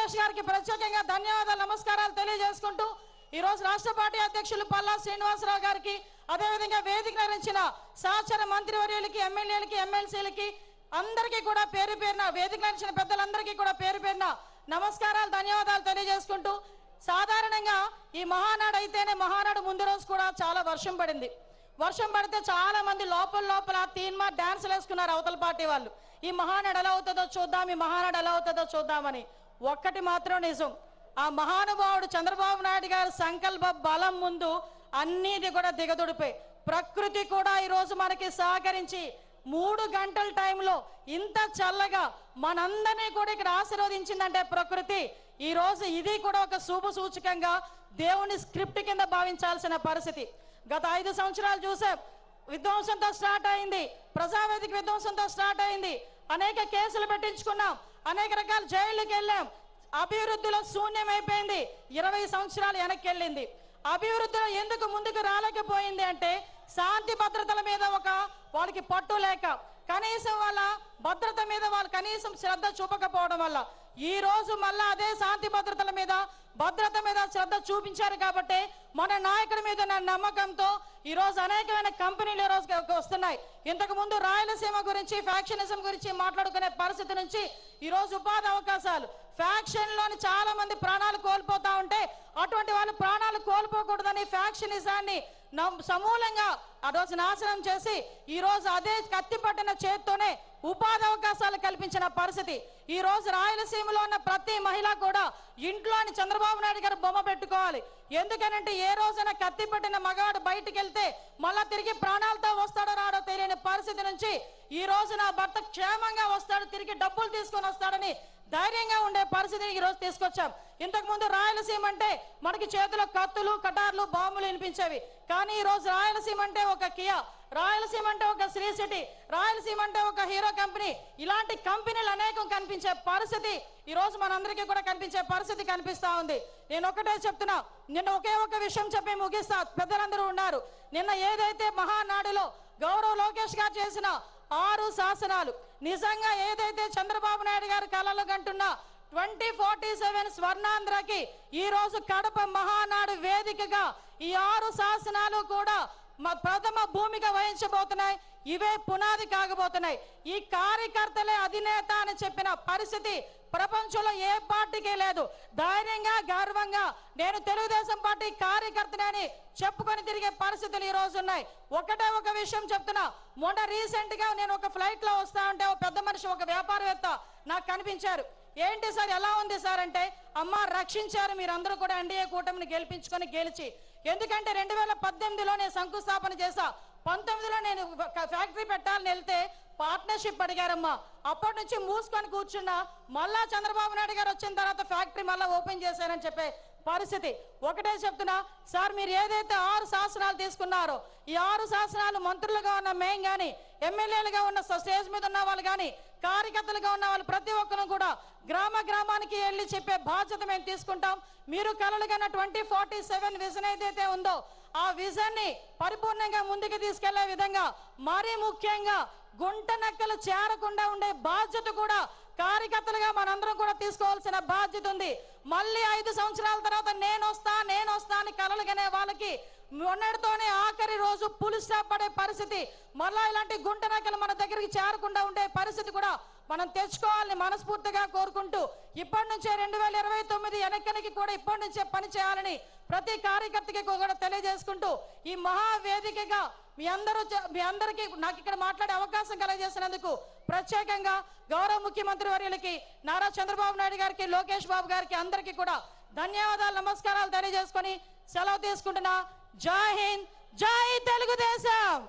లోకేష్ గారికి ప్రత్యేకంగా ధన్యవాదాలు నమస్కారాలు తెలియజేసుకుంటూ ఈ రోజు రాష్ట్ర పార్టీ అధ్యక్షులు పల్లా శ్రీనివాసరావు గారికి అదేవిధంగా వేదిక నిర్వహించిన సహచర మంత్రివర్యులకి ఎమ్మెల్యేలకి ఎమ్మెల్సీలకి అందరికీ కూడా పేరు పేరున వేదిక నిర్వహించిన పెద్దలందరికీ కూడా పేరు పేరున నమస్కారాలు ధన్యవాదాలు తెలియజేసుకుంటూ సాధారణంగా ఈ మహానాడు అయితేనే మహానాడు ముందు రోజు కూడా చాలా వర్షం పడింది. వర్షం పడితే చాలా మంది లోపల తీన్మా డాన్సులు వేసుకున్నారు అవతల పార్టీ వాళ్ళు. ఈ మహానాడు ఎలా అవుతుందో చూద్దాం, ఈ మహానాడు ఎలా అవుతుందో చూద్దామని. ఒక్కటి మాత్రం నిజం, ఆ మహానుభావుడు చంద్రబాబు నాయుడు గారి సంకల్ప బలం ముందు అన్నిటి కూడా దిగదుడిపోయి ప్రకృతి కూడా ఈరోజు మనకి సహకరించి 3 గంటల టైంలో ఇంత చల్లగా మనందరినీ కూడా ఇక్కడ ఆశీర్వదించిందంటే ప్రకృతి. ఈ రోజు ఇది కూడా ఒక శుభ సూచకంగా దేవుని స్క్రిప్ట్ కింద భావించాల్సిన పరిస్థితి. గత 5 సంవత్సరాలు చూసాం, విధ్వంసంతో స్టార్ట్ అయింది, ప్రజావేదిక విధ్వంసంతో స్టార్ట్ అయింది, అనేక కేసులు పెట్టించుకున్నాం, అనేక రకాల జైళ్ళకి వెళ్ళాం, అభివృద్ధిలో శూన్యమైపోయింది, 20 సంవత్సరాలు వెనక్కి వెళ్ళింది. అభివృద్ధిలో ఎందుకు ముందుకు రాలేకపోయింది అంటే శాంతి భద్రతల మీద వాళ్ళకి పట్టు లేక, కనీసం వాళ్ళ భద్రత మీద వాళ్ళు కనీసం శ్రద్ధ చూపకపోవడం వల్ల ఈ రోజు మళ్ళా అదే శాంతి భద్రతల మీద భద్రత మీద శ్రద్ధ చూపించారు. కాబట్టి మన నాయకుడి మీద నమ్మకంతో ఈ రోజు అనేకమైన కంపెనీలు ఈ రోజు వస్తున్నాయి. ఇంతకు ముందు రాయలసీమ గురించి ఫ్యాక్షనిజం గురించి మాట్లాడుకునే పరిస్థితి నుంచి ఈ రోజు ఉపాధి అవకాశాలు, ఫ్యాక్షన్ లోని చాలా మంది ప్రాణాలు కోల్పోతా ఉంటే అటువంటి వాళ్ళు ప్రాణాలు కోల్పోకూడదని ఫ్యాక్షనిజాన్ని సమూలంగా ఆ రోజు నాశనం చేసి ఈ రోజు అదే కత్తి పట్టిన చేత్తోనే ఉపాధి అవకాశాలు కల్పించిన పరిస్థితి. ఈ రోజు రాయలసీమలో ఉన్న ప్రతి మహిళ కూడా ఇంట్లోని చంద్రబాబు నాయుడు గారు బొమ్మ పెట్టుకోవాలి. ఎందుకనంటే ఏ రోజైనా కత్తి పట్టిన మగాడు బయటికి వెళ్తే మళ్ళా తిరిగి ప్రాణాలతో వస్తాడో రాడో తెలియని పరిస్థితి నుంచి ఈ రోజు నా భర్త క్షేమంగా వస్తాడు, తిరిగి డబ్బులు తీసుకొని వస్తాడని ధైర్యంగా ఉండే పరిస్థితిని ఈ రోజు తీసుకొచ్చాం. ఇంతకు ముందు రాయలసీమ అంటే మనకి చేతిలో కత్తులు కటార్లు బాంబులు వినిపించేవి. కానీ ఈ రోజు రాయలసీమ అంటే ఒక కియా, రాయలసీమ అంటే ఒక శ్రీ సిటీ, రాయలసీమ అంటే ఒక హీరో కంపెనీ, ఇలాంటి కంపెనీలు అనేకం కనిపించే పరిస్థితి ఈ రోజు మనందరికీ కూడా కనిపించే పరిస్థితి కనిపిస్తా ఉంది. నేను ఒకటే చెప్తున్నా, నిన్న ఒకే ఒక విషయం చెప్పి ముగిస్తా, పెద్దలందరూ ఉన్నారు. నిన్న ఏదైతే మహానాడులో గౌరవ లోకేష్ గారు చేసిన 6 శాసనాలు నిజంగా ఏదైతే చంద్రబాబు నాయుడు గారు కలలు కంటున్న 2047 స్వర్ణాంధ్రకి ఈ రోజు కడప మహానాడు వేదికగా ఈ 6 శాసనాలు కూడా ప్రథమ భూమిక వహించబోతున్నాయి. ఇవే పునాది కాగబోతున్నాయి. ఈ కార్యకర్తలే అధినేత అని చెప్పిన పరిస్థితి ప్రపంచంలో ఏ పార్టీకి లేదు. ధైర్యంగా గర్వంగా నేను తెలుగుదేశం పార్టీ కార్యకర్తనని చెప్పుకొని తిరిగే పరిస్థితులు ఈ రోజు ఉన్నాయి. ఒకటే ఒక విషయం చెప్తున్నా, మొన్న రీసెంట్ గా నేను ఒక ఫ్లైట్ లో వస్తా ఉంటే ఒక పెద్ద మనిషి, ఒక వ్యాపారవేత్త నాకు కనిపించారు. ఏంటి సార్ ఎలా ఉంది సార్ అంటే, అమ్మ రక్షించారు మీరందరూ కూడా ఎన్డీఏ కూటమిని గెలిచి. ఎందుకంటే 2018లో నేను శంకుస్థాపన చేశా, 19లో నేను ఫ్యాక్టరీ పెట్టాలని వెళ్తే పార్ట్నర్షిప్ అడిగారమ్మా. అప్పటి నుంచి మూసుకొని కూర్చున్నా, మళ్ళా చంద్రబాబు నాయుడు గారు వచ్చిన తర్వాత ఫ్యాక్టరీ మళ్ళీ ఓపెన్ చేశారని చెప్పే పరిస్థితి. ఒకటే చెప్తున్నా సార్, మీరు ఏదైతే 6 శాసనాలు తీసుకున్నారో ఈ 6 శాసనాలు మంత్రులుగా ఉన్న మేము కానీ, ఎమ్మెల్యేలుగా ఉన్న స్టేజ్ మీద ఉన్న వాళ్ళు కానీ, కార్యకర్తలుగా ఉన్న వాళ్ళు ప్రతి ఒక్కరు కూడా గ్రామానికి వెళ్ళి చెప్పే బాధ్యత మేము తీసుకుంటాం. మీరు కలలుగన్న 2047 విజన్ ఏదైతే ఉందో ఆ విజన్ ని పరిపూర్ణంగా ముందుకు తీసుకెళ్లే విధంగా, మరీ ముఖ్యంగా గుంట నక్కలు చేరకుండా ఉండే బాధ్యత కూడా కార్యకర్తలుగా మనందరం కూడా తీసుకోవాల్సిన బాధ్యత ఉంది. మళ్ళీ 5 సంవత్సరాల తర్వాత నేను వస్తా అని కలలుగనే వాళ్ళకి మొన్నటితోనే ఆఖరి రోజు పులి స్టాప్ పడే పరిస్థితి, మళ్ళా ఇలాంటి గుంట నక్కలు మన దగ్గరికి చేరకుండా ఉండే పరిస్థితి కూడా మనం తెచ్చుకోవాలని మనస్ఫూర్తిగా కోరుకుంటూ, ఇప్పటి నుంచే 2029 ఎన్నికలకి కూడా ఇప్పటి నుంచే పని చేయాలని ప్రతి కార్యకర్తకి కూడా తెలియజేసుకుంటూ, ఈ మహావేదికగా మీ అందరికీ నాకు ఇక్కడ మాట్లాడే అవకాశం కలగజేసినందుకు ప్రత్యేకంగా గౌరవ ముఖ్యమంత్రి వర్యులకి నారా చంద్రబాబు నాయుడు గారికి, లోకేష్ బాబు గారికి అందరికీ కూడా ధన్యవాదాలు నమస్కారాలు తెలియజేసుకొని సెలవు తీసుకుంటున్నా. జై హింద్, జై తెలుగుదేశం.